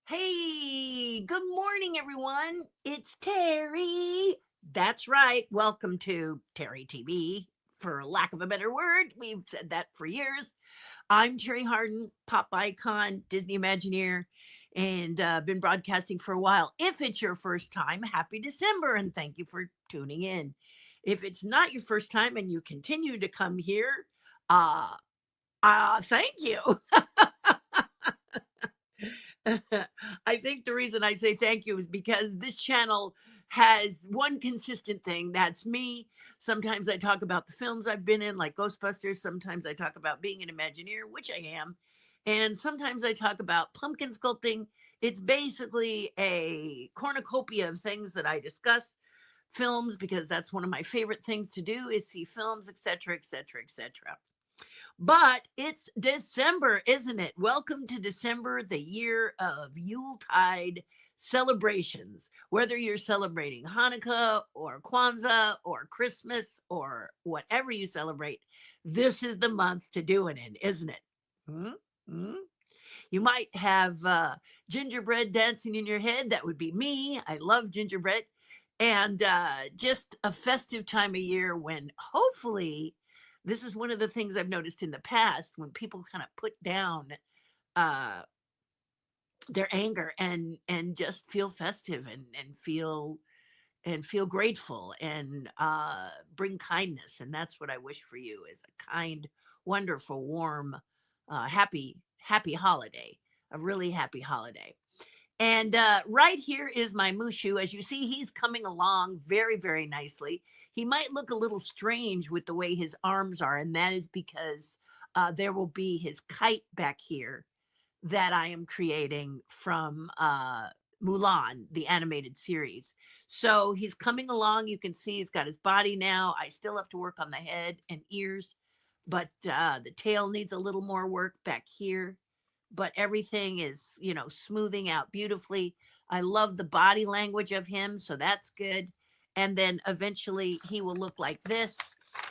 Hey, good morning, everyone. It's Terry. That's right. Welcome to Terry TV. For lack of a better word, we've said that for years. I'm Terry Harden, pop icon, Disney Imagineer, and been broadcasting for a while. If it's your first time, happy December and thank you for tuning in. If it's not your first time and you continue to come here, uh, thank you. I think the reason I say thank you is because this channel has one consistent thing. That's me. Sometimes I talk about the films I've been in, like Ghostbusters. Sometimes I talk about being an Imagineer, which I am. And sometimes I talk about pumpkin sculpting. It's basically a cornucopia of things that I discuss. Films, because that's one of my favorite things to do, is see films, etc., etc., etc. But it's December, isn't it? Welcome to December, the year of Yuletide celebrations. Whether you're celebrating Hanukkah or Kwanzaa or Christmas or whatever you celebrate, this is the month to do it in, isn't it? Hmm? Hmm? You might have gingerbread dancing in your head. That would be me. I love gingerbread. And just a festive time of year when hopefully this is one of the things I've noticed in the past when people kind of put down uh, their anger and just feel festive and feel grateful and bring kindness. And that's what I wish for you is a kind, wonderful, warm, happy holiday, a really happy holiday. And right here is my Mushu. As you see, he's coming along very nicely. He might look a little strange with the way his arms are, and that is because there will be his kite back here that I am creating from Mulan, the animated series. So he's coming along. You can see he's got his body now. I still have to work on the head and ears, but the tail needs a little more work back here. But everything is, smoothing out beautifully. I love the body language of him, so that's good. And then eventually he will look like this.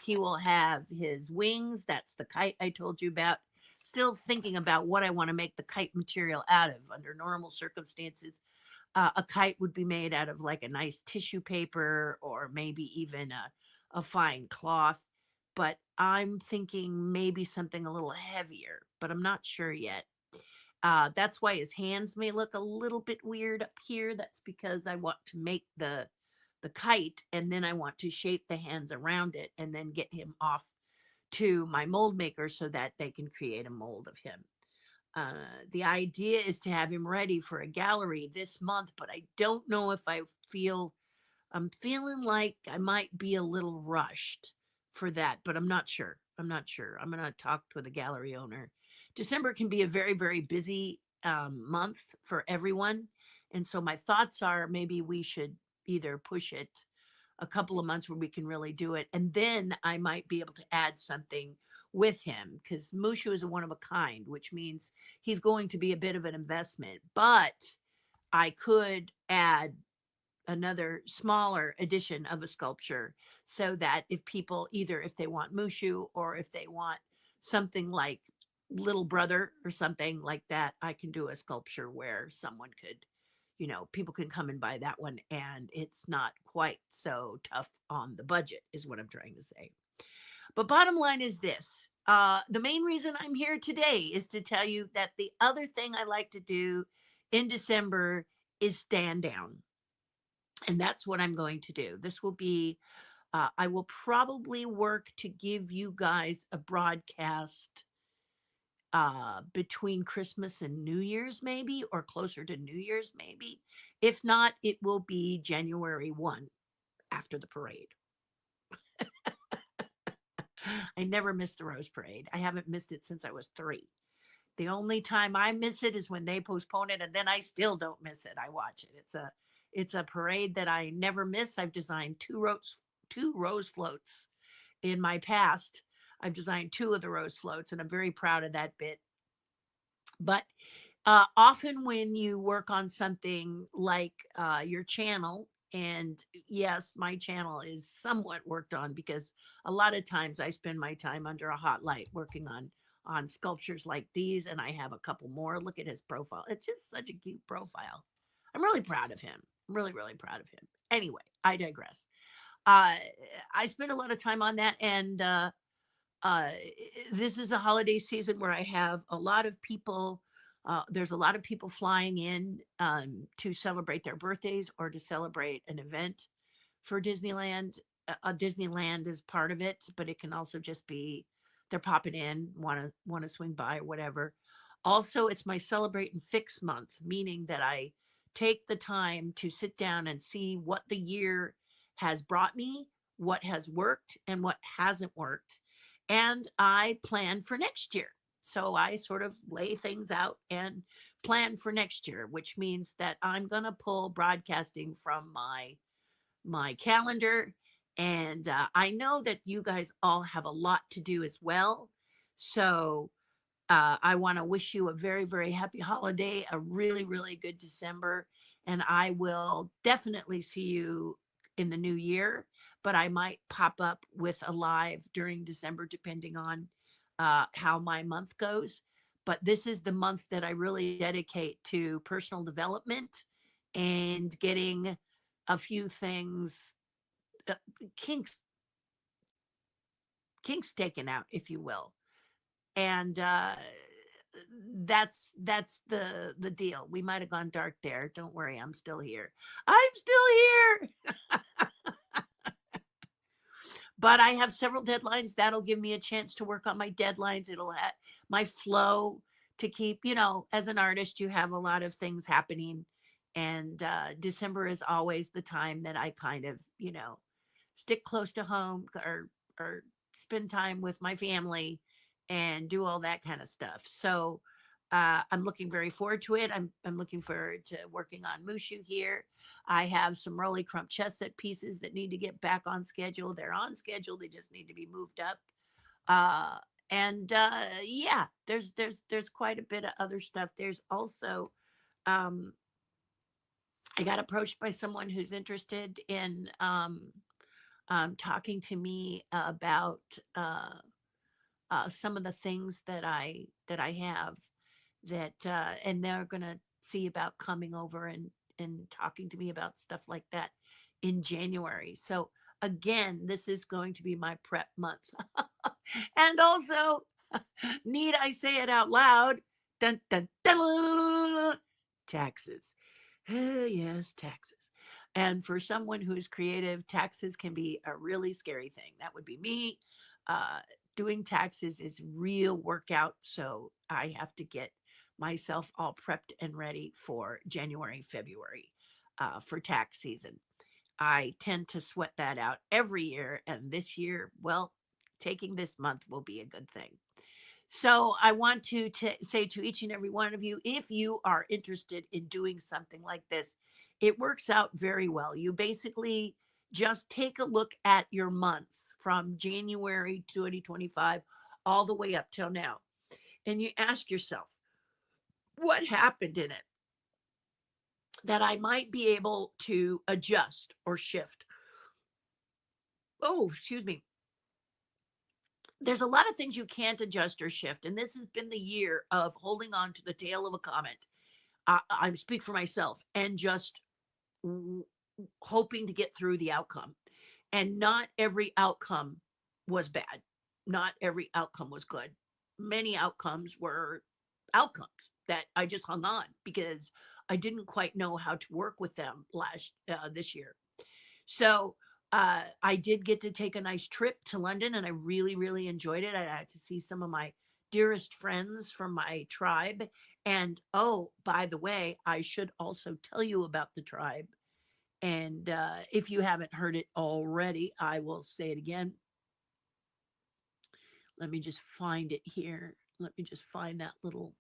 He will have his wings. That's the kite I told you about. Still thinking about what I want to make the kite material out of. Under normal circumstances, a kite would be made out of like a nice tissue paper or maybe even a fine cloth. But I'm thinking maybe something a little heavier, but I'm not sure yet. That's why his hands may look a little bit weird up here. That's because I want to make the kite and then I want to shape the hands around it and then get him off to my mold maker so that they can create a mold of him. The idea is to have him ready for a gallery this month, but I don't know if I'm feeling like I might be a little rushed for that, but I'm not sure. I'm not sure. I'm going to talk to the gallery owner. December can be a very busy month for everyone. And so my thoughts are maybe we should either push it a couple of months where we can really do it. And then I might be able to add something with him because Mushu is a one of a kind, which means he's going to be a bit of an investment. But I could add another smaller edition of a sculpture so that if people either if they want Mushu or if they want something like little brother or something like that, I can do a sculpture where someone could, people can come and buy that one and it's not quite so tough on the budget is what I'm trying to say. But bottom line is this. The main reason I'm here today is to tell you that the other thing I like to do in December is stand down. And that's what I'm going to do. This will be, I will probably work to give you guys a broadcast between Christmas and New Year's, maybe, or closer to New Year's, maybe. If not, it will be January 1 after the parade. I never missed the Rose Parade. I haven't missed it since I was 3. The only time I miss it is when they postpone it, and then I still don't miss it. I watch it. It's a parade that I never miss. I've designed two rose floats in my past. I've designed 2 of the rose floats, and I'm very proud of that bit. But often when you work on something like your channel, and yes, my channel is somewhat worked on because a lot of times I spend my time under a hot light working on sculptures like these, and I have a couple more. Look at his profile. It's just such a cute profile. I'm really proud of him. I'm really, really proud of him. Anyway, I digress. Uh, I spend a lot of time on that, and uh, this is a holiday season where I have a lot of people. There's a lot of people flying in to celebrate their birthdays or to celebrate an event for Disneyland. Disneyland is part of it, but it can also just be they're popping in, want to swing by or whatever. Also, it's my celebrate and fix month, meaning that I take the time to sit down and see what the year has brought me, what has worked and what hasn't worked, and I plan for next year. So I sort of lay things out and plan for next year, which means that I'm going to pull broadcasting from my calendar. And I know that you guys all have a lot to do as well. So I want to wish you a very, very happy holiday, a really, really good December. And I will definitely see you in the new year, but I might pop up with a live during December, depending on how my month goes. But this is the month that I really dedicate to personal development and getting a few things, uh, kinks, kinks taken out, if you will. And that's the deal. We might have gone dark there. Don't worry, I'm still here. I'm still here. But I have several deadlines. That'll give me a chance to work on my deadlines. It'll have my flow to keep, as an artist, you have a lot of things happening. And December is always the time that I kind of, stick close to home or spend time with my family and do all that kind of stuff. So I'm looking very forward to it. I'm looking forward to working on Mushu here. I have some Rolly Crump chess set pieces that need to get back on schedule. They're on schedule. They just need to be moved up. Uh, and yeah, there's quite a bit of other stuff. There's also um, I got approached by someone who's interested in talking to me about some of the things that I have that and they're gonna see about coming over and talking to me about stuff like that in January. So again, this is going to be my prep month. And also, need I say it out loud? Dun, dun, dun, taxes. Yes, taxes. And for someone who's creative, taxes can be a really scary thing. That would be me. Uh, Doing taxes is real workout. So I have to get myself all prepped and ready for January, February for tax season. I tend to sweat that out every year. And this year, well, taking this month will be a good thing. So I want to say to each and every one of you, if you are interested in doing something like this, it works out very well. You basically just take a look at your months from January 2025 all the way up till now. And you ask yourself, what happened in it that I might be able to adjust or shift? Oh, excuse me. There's a lot of things you can't adjust or shift. And this has been the year of holding on to the tail of a comet. I speak for myself and just hoping to get through the outcome. And not every outcome was bad. Not every outcome was good. Many outcomes were outcomes that I just hung on because I didn't quite know how to work with them this year. So I did get to take a nice trip to London and I really, really enjoyed it. I had to see some of my dearest friends from my tribe. And oh, by the way, I should also tell you about the tribe. And if you haven't heard it already, I will say it again. Let me just find it here. Let me just find that little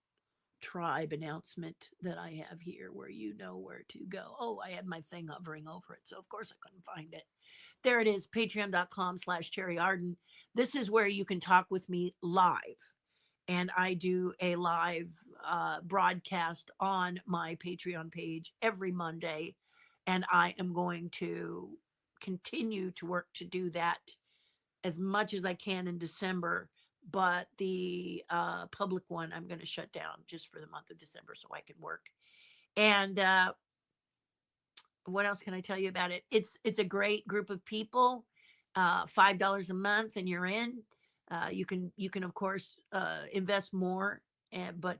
tribe announcement that I have here where you know where to go. Oh, I had my thing hovering over it. So of course I couldn't find it. There it is, patreon.com/Terri Harden. This is where you can talk with me live. And I do a live broadcast on my Patreon page every Monday. And I am going to continue to work to do that as much as I can in December. but the public one I'm going to shut down just for the month of December so I can work. And what else can I tell you about it? It's a great group of people. $5 a month and you're in. You can of course invest more, and but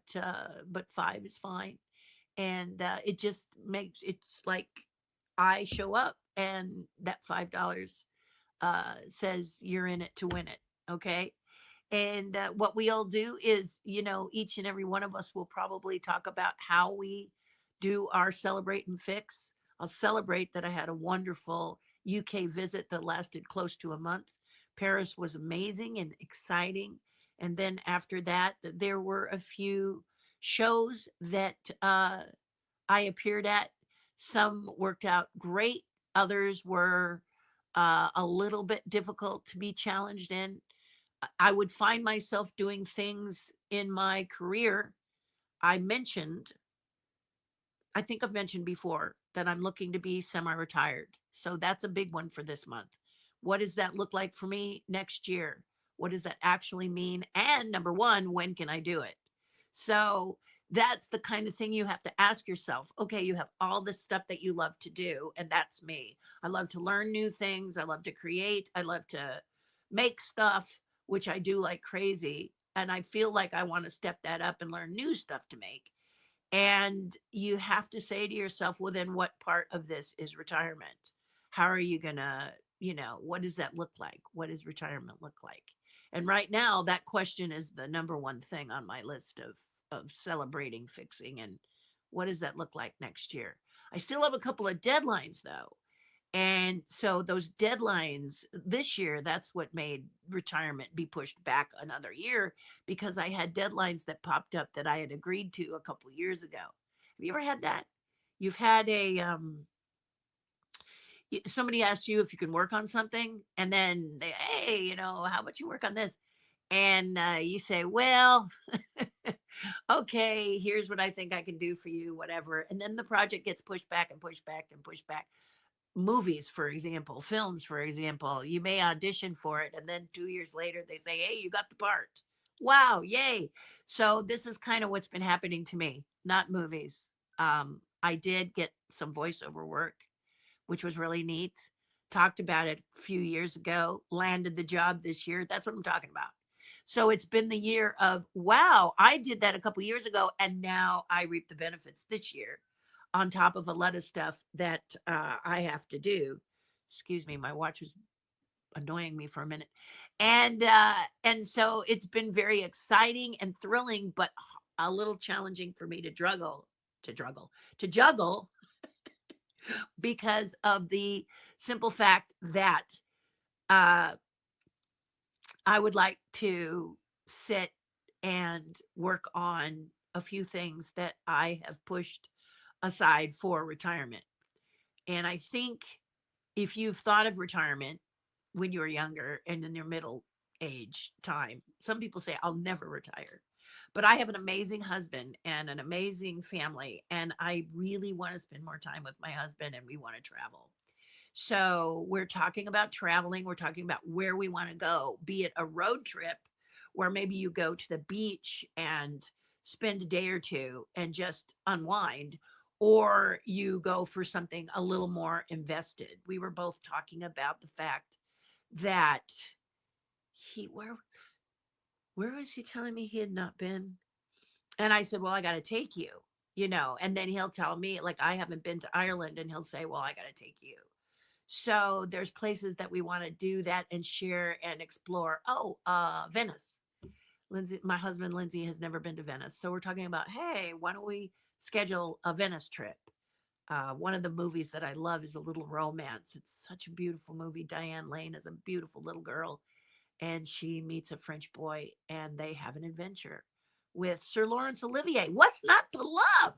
five is fine. And it just makes it's like I show up and that $5 says you're in it to win it. Okay. And what we all do is, each and every one of us will probably talk about how we do our celebrate and fix. I'll celebrate that I had a wonderful UK visit that lasted close to a month. Paris was amazing and exciting. And then after that, there were a few shows that I appeared at. Some worked out great, others were a little bit difficult to be challenged in. I would find myself doing things in my career. I mentioned, I think I've mentioned before that I'm looking to be semi retired. So that's a big one for this month. What does that look like for me next year? What does that actually mean? And number one, when can I do it? So that's the kind of thing you have to ask yourself. Okay, you have all this stuff that you love to do, and that's me. I love to learn new things. I love to create. I love to make stuff, which I do like crazy. And I feel like I want to step that up and learn new stuff to make. And you have to say to yourself, well, then what part of this is retirement? How are you going to, what does that look like? What does retirement look like? And right now, that question is the number one thing on my list of celebrating, fixing, and what does that look like next year? I still have a couple of deadlines though. And so those deadlines this year, that's what made retirement be pushed back another year because I had deadlines that popped up that I had agreed to a couple years ago. Have you ever had that? You've had somebody asked you if you can work on something and then they, hey, how about you work on this? And you say, well, okay, here's what I think I can do for you, whatever. And then the project gets pushed back and pushed back and pushed back. Movies, for example, films, for example, you may audition for it and then 2 years later they say, hey, you got the part. Wow, yay. So this is kind of what's been happening to me, not movies. I did get some voiceover work, which was really neat. Talked about it a few years ago, landed the job this year. That's what I'm talking about. So it's been the year of, wow, I did that a couple years ago and now I reap the benefits this year on top of a lot of stuff that I have to do. Excuse me, my watch was annoying me for a minute. And so it's been very exciting and thrilling, but a little challenging for me to juggle because of the simple fact that uh, I would like to sit and work on a few things that I have pushed aside for retirement. And I think if you've thought of retirement when you were younger and in your middle age time, some people say, I'll never retire. But I have an amazing husband and an amazing family, and I really want to spend more time with my husband and we want to travel. So we're talking about traveling. We're talking about where we want to go, be it a road trip where maybe you go to the beach and spend a day or two and just unwind, or you go for something a little more invested. We were both talking about the fact that he where was he telling me he had not been? And I said, well, I got to take you, and then he'll tell me, like, I haven't been to Ireland, and he'll say, well, I got to take you. So there's places that we want to do that and share and explore. Oh, Venice. Lindsay, my husband Lindsay has never been to Venice. So we're talking about, hey, why don't we schedule a Venice trip? One of the movies that I love is A Little Romance. It's such a beautiful movie. Diane Lane is a beautiful little girl, and she meets a French boy, and they have an adventure with Sir Laurence Olivier. What's not to love?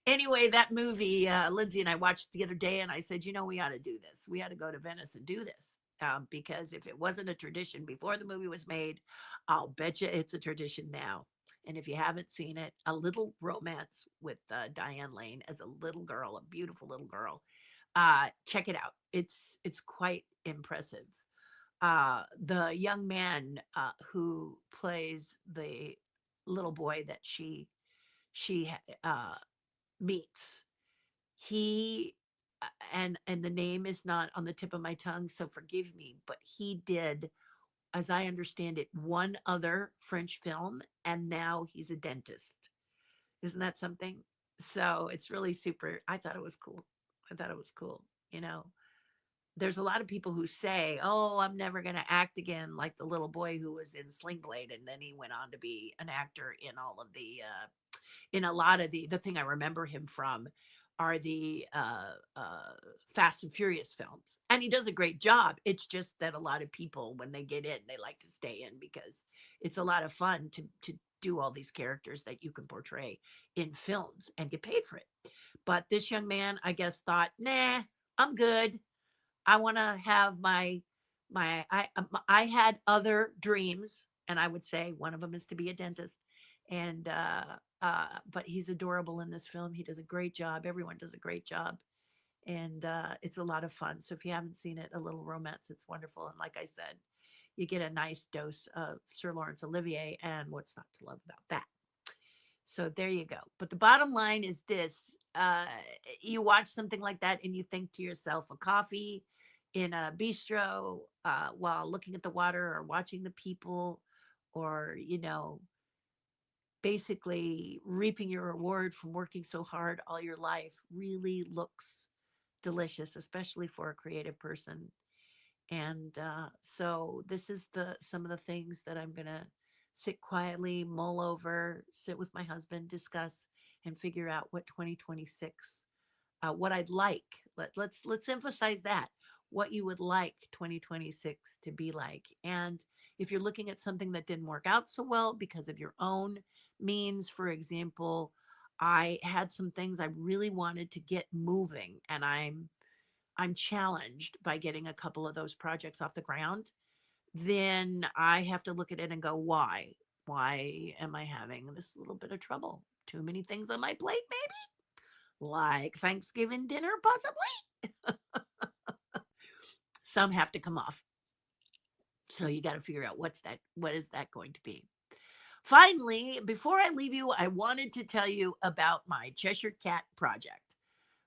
Anyway, that movie, Lindsay and I watched the other day, and I said, we ought to do this. We ought to go to Venice and do this. Because if it wasn't a tradition before the movie was made, I'll bet you it's a tradition now. And if you haven't seen it, A Little Romance with Diane Lane as a little girl, a beautiful little girl, check it out. It's quite impressive. the young man who plays the little boy that she meets, he and the name is not on the tip of my tongue, so forgive me, but he did, as I understand it, one other French film, and now he's a dentist. Isn't that something? So it's really super. I thought it was cool. I thought it was cool. You know, there's a lot of people who say, "Oh, I'm never going to act again," like the little boy who was in Sling Blade, and then he went on to be an actor in all of the in a lot of the thing I remember him from are the Fast and Furious films, and he does a great job. It's just that a lot of people, when they get in, they like to stay in because it's a lot of fun to do all these characters that you can portray in films and get paid for it. But this young man, I guess, thought, "Nah, I'm good. I want to have I had other dreams, and I would say one of them is to be a dentist." And but he's adorable in this film. He does a great job. Everyone does a great job, and it's a lot of fun. So if you haven't seen it, A Little Romance, it's wonderful. And like I said, you get a nice dose of Sir Laurence Olivier, and what's not to love about that? So there you go. But the bottom line is this: uh, you watch something like that, and you think to yourself, a coffee in a bistro while looking at the water or watching the people, or basically reaping your reward from working so hard all your life, really looks delicious, especially for a creative person. And so this is the some of the things that I'm gonna sit quietly, mull over, sit with my husband, discuss, and figure out what 2026, what I'd like. Let's emphasize that, what you would like 2026 to be like. And if you're looking at something that didn't work out so well because of your own means, for example, I had some things I really wanted to get moving, and I'm challenged by getting a couple of those projects off the ground, then I have to look at it and go, why? Why am I having this little bit of trouble? Too many things on my plate, maybe? Like Thanksgiving dinner, possibly? Some have to come off. So you got to figure out what is that going to be? Finally, before I leave you, I wanted to tell you about my Cheshire Cat project.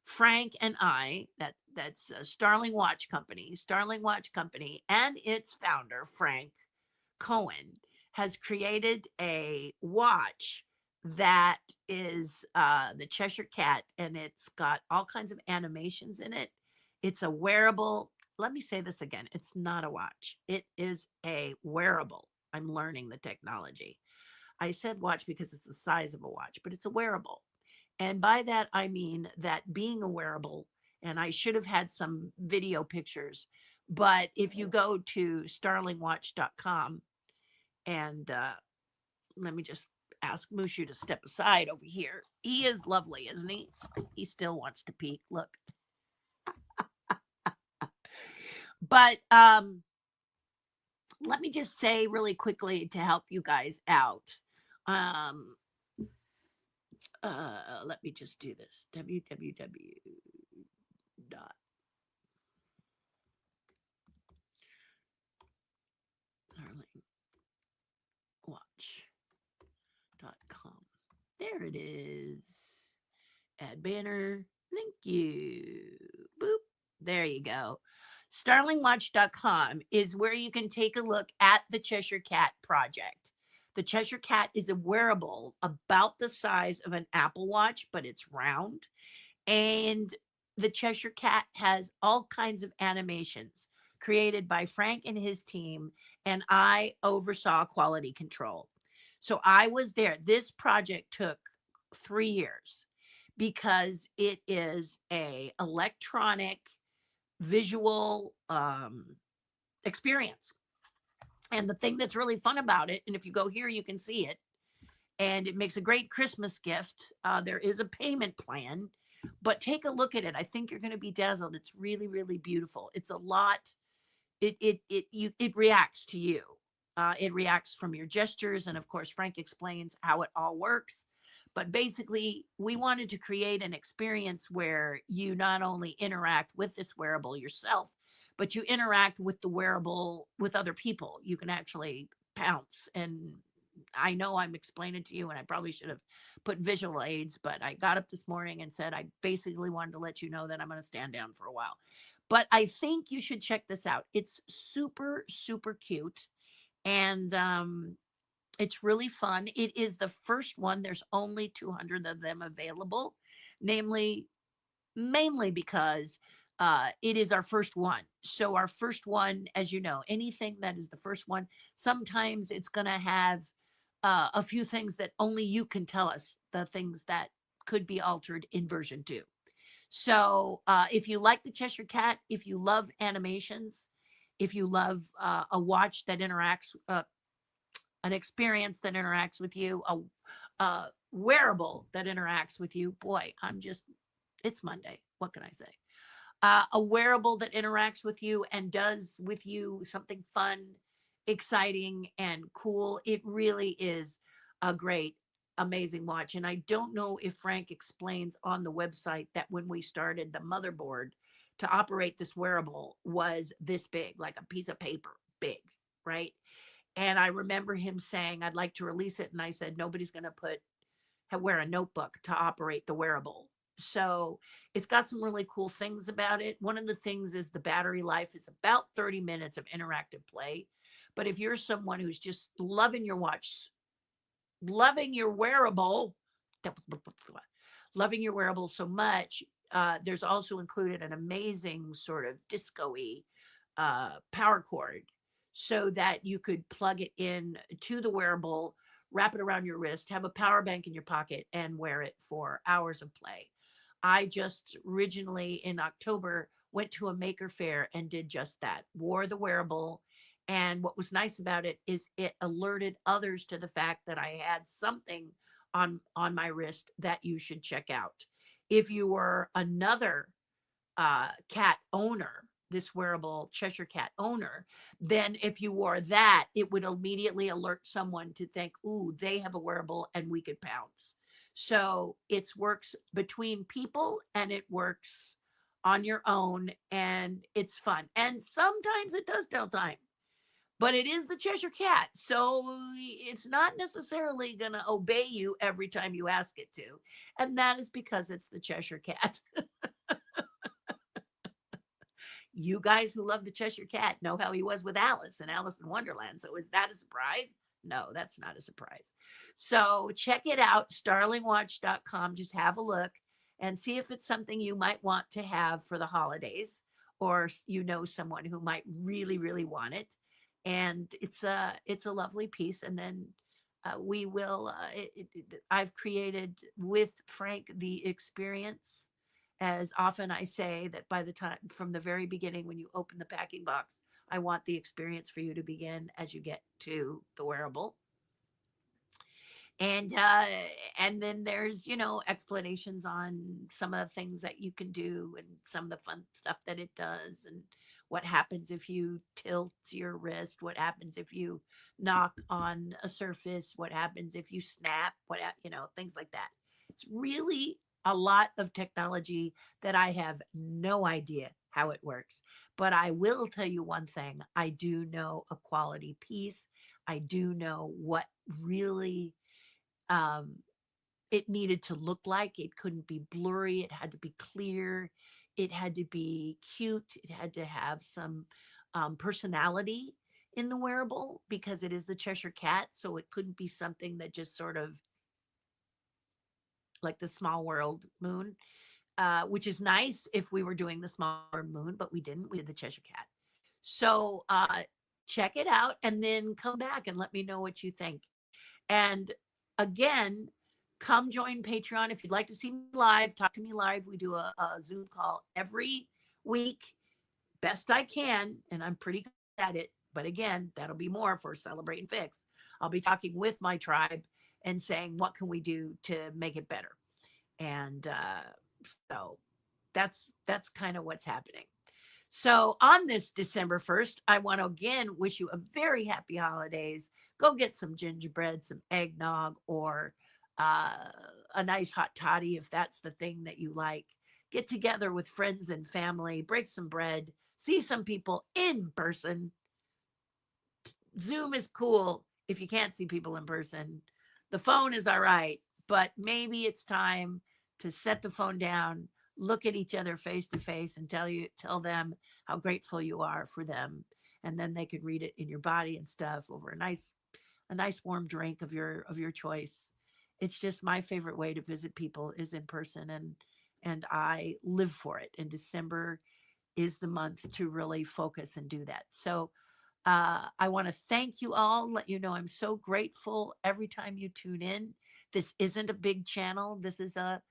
Frank and I, that's Starling Watch Company, and its founder, Frank Cohen, has created a watch that is the Cheshire Cat, and it's got all kinds of animations in it. It's a wearable. Let me say this again. It's not a watch. It is a wearable. I'm learning the technology. I said watch because it's the size of a watch, but it's a wearable. And by that, I mean that being a wearable, and I should have had some video pictures, but if you go to starlingwatch.com and let me just ask Mushu to step aside over here. He is lovely, isn't he? He still wants to peek. Look. But let me just say really quickly to help you guys out. Um, let me just do this. www dot starlingwatch.com. There it is. Add banner. Thank you. Boop. There you go. Starlingwatch.com is where you can take a look at the Cheshire Cat project. The Cheshire Cat is a wearable about the size of an Apple Watch, but it's round. And the Cheshire Cat has all kinds of animations created by Frank and his team, and I oversaw quality control. So I was there. This project took 3 years because it is a electronic visual experience. And the thing that's really fun about it, and if you go here, you can see it, and it makes a great Christmas gift. There is a payment plan, but take a look at it. I think you're going to be dazzled. It's really, really beautiful. It's a lot. It reacts to you. It reacts from your gestures, and of course, Frank explains how it all works. But basically, we wanted to create an experience where you not only interact with this wearable yourself, but you interact with the wearable with other people. You can actually pounce. And I know I'm explaining to you, and I probably should have put visual aids, but I got up this morning and said I basically wanted to let you know that I'm going to stand down for a while. But I think you should check this out. It's super, super cute. And it's really fun. It is the first one. There's only 200 of them available, namely, mainly because it is our first one. So, our first one, as you know, anything that is the first one, sometimes it's going to have a few things that only you can tell us, the things that could be altered in version two. So, if you like the Cheshire Cat, if you love animations, if you love a watch that interacts, an experience that interacts with you, a wearable that interacts with you, boy, it's Monday. What can I say? A wearable that interacts with you and does with you something fun, exciting, and cool. It really is a great, amazing watch. And I don't know if Frank explains on the website that when we started, the motherboard to operate this wearable was this big, like a piece of paper big, right? And I remember him saying, I'd like to release it. And I said, nobody's going to wear a notebook to operate the wearable. So it's got some really cool things about it. One of the things is the battery life is about 30 minutes of interactive play. But if you're someone who's just loving your watch, loving your wearable, loving your wearable so much, there's also included an amazing sort of disco-y power cord so that you could plug it in to the wearable, wrap it around your wrist, have a power bank in your pocket, and wear it for hours of play. I just originally in October went to a maker fair and did just that, wore the wearable. And what was nice about it is it alerted others to the fact that I had something on my wrist that you should check out. If you were another cat owner, this wearable Cheshire Cat owner, then if you wore that, it would immediately alert someone to think, ooh, they have a wearable and we could pounce. So it works between people and it works on your own and it's fun. And sometimes it does tell time, but it is the Cheshire Cat. So it's not necessarily going to obey you every time you ask it to. And that is because it's the Cheshire Cat. You guys who love the Cheshire Cat know how he was with Alice and Alice in Wonderland. So is that a surprise? No, that's not a surprise. So check it out, starlingwatch.com. Just have a look and see if it's something you might want to have for the holidays, or you know someone who might really, really want it. And it's a lovely piece. And then we will. I've created with Frank the experience. As often I say that by the time from the very beginning, when you open the packing box, I want the experience for you to begin as you get to the wearable. And and then there's, explanations on some of the things that you can do and some of the fun stuff that it does, and what happens if you tilt your wrist, what happens if you knock on a surface, what happens if you snap, things like that. It's really a lot of technology that I have no idea how it works. But I will tell you one thing: I do know a quality piece. I do know what really um, it needed to look like. It couldn't be blurry. It had to be clear. It had to be cute. It had to have some personality in the wearable because it is the Cheshire Cat. So it couldn't be something that just sort of like the Small World moon, which is nice if we were doing the Small World moon, but we didn't. We did the Cheshire Cat. So check it out and then come back and let me know what you think. And again, come join Patreon if you'd like to see me live, talk to me live. We do a Zoom call every week, best I can, and I'm pretty good at it. But again, that'll be more for Celebrate and Fix. I'll be talking with my tribe and saying, what can we do to make it better? And so that's kind of what's happening. So on this December 1st, I want to again wish you a very happy holidays. Go get some gingerbread, some eggnog, or a nice hot toddy if that's the thing that you like. Get together with friends and family, break some bread, see some people in person. Zoom is cool if you can't see people in person. The phone is all right, but maybe it's time to set the phone down, look at each other face to face, and tell them how grateful you are for them, and then they can read it in your body and stuff over a nice warm drink of your choice. It's just my favorite way to visit people is in person, and I live for it. And December is the month to really focus and do that. So I want to thank you all, let you know I'm so grateful every time you tune in. This isn't a big channel. This is a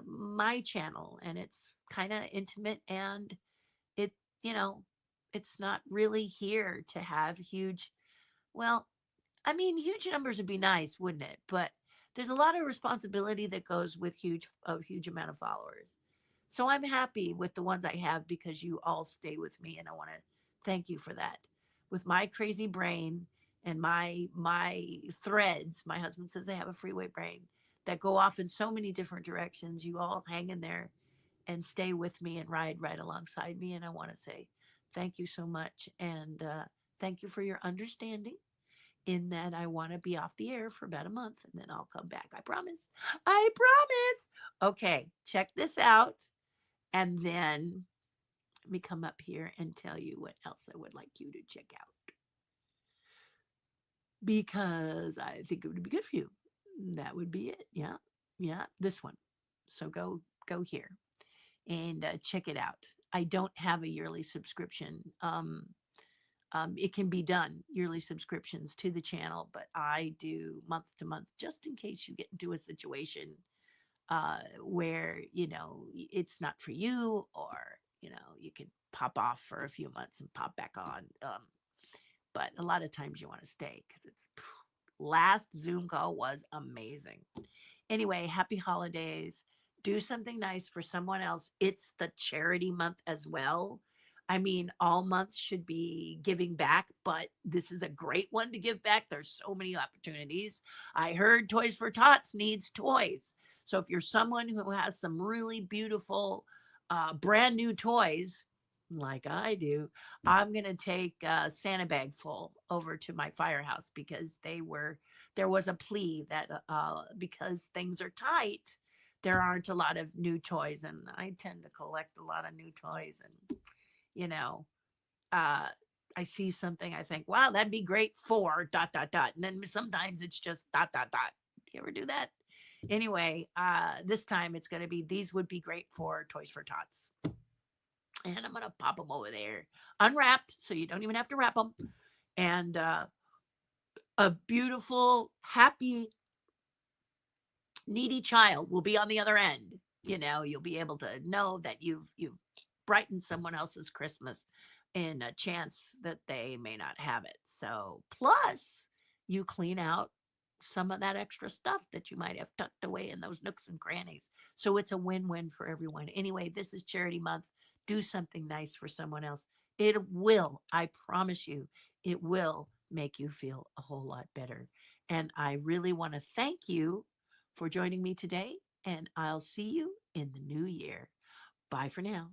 my channel, and it's kind of intimate, and it you know it's not really here to have huge, well, I mean, huge numbers would be nice, wouldn't it? But there's a lot of responsibility that goes with huge amount of followers. So I'm happy with the ones I have because you all stay with me, and I want to thank you for that. With my crazy brain and my threads, my husband says I have a freeway brain that go off in so many different directions. You all hang in there and stay with me and ride right alongside me, and I want to say thank you so much, and thank you for your understanding in that I want to be off the air for about a month and then I'll come back. I promise. I promise. Okay, check this out. And then let me come up here and tell you what else I would like you to check out because I think it would be good for you. That would be it. Yeah. Yeah. This one. So go here and check it out. I don't have a yearly subscription. It can be done yearly subscriptions to the channel, but I do month to month just in case you get into a situation where it's not for you, or you can pop off for a few months and pop back on. But a lot of times you want to stay because it's last Zoom call was amazing. Anyway, happy holidays. Do something nice for someone else. It's the charity month as well. I mean, all months should be giving back, but this is a great one to give back. There's so many opportunities. I heard Toys for Tots needs toys. So if you're someone who has some really beautiful, brand new toys, like I do, I'm going to take a Santa bag full over to my firehouse because there was a plea that because things are tight, there aren't a lot of new toys, and I tend to collect a lot of new toys, and you know, uh, I see something, I think, wow, that'd be great for dot dot dot, and then sometimes it's just dot dot dot. You ever do that? Anyway, this time it's going to be these would be great for Toys for Tots, and I'm going to pop them over there unwrapped, so you don't even have to wrap them, and a beautiful, happy, needy child will be on the other end. You'll be able to know that you've brightened someone else's Christmas in a chance that they may not have it. So plus you clean out some of that extra stuff that you might have tucked away in those nooks and crannies. So it's a win-win for everyone. Anyway, this is charity month. Do something nice for someone else. It will, I promise you, it will make you feel a whole lot better. And I really want to thank you for joining me today, and I'll see you in the new year. Bye for now.